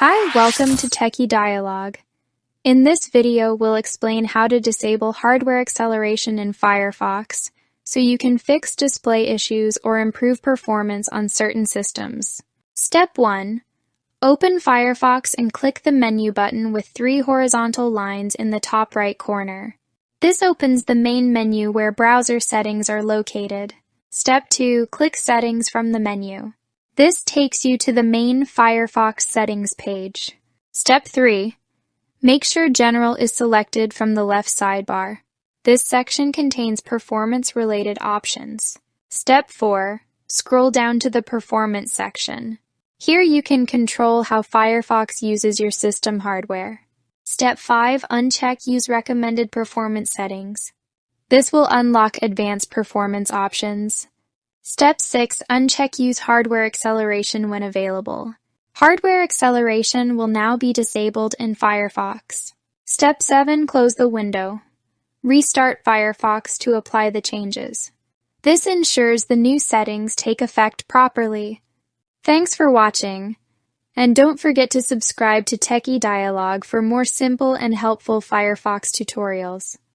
Hi, welcome to Techie Dialogue. In this video, we'll explain how to disable hardware acceleration in Firefox so you can fix display issues or improve performance on certain systems. Step 1. Open Firefox and click the menu button with 3 horizontal lines in the top right corner. This opens the main menu where browser settings are located. Step 2. Click Settings from the menu. This takes you to the main Firefox settings page. Step 3. Make sure General is selected from the left sidebar. This section contains performance-related options. Step 4. Scroll down to the Performance section. Here you can control how Firefox uses your system hardware. Step 5. Uncheck Use Recommended Performance Settings. This will unlock advanced performance options. Step 6. Uncheck Use Hardware Acceleration when available. Hardware acceleration will now be disabled in Firefox. Step 7. Close the window. Restart Firefox to apply the changes. This ensures the new settings take effect properly. Thanks for watching, and don't forget to subscribe to Techie Dialogue for more simple and helpful Firefox tutorials.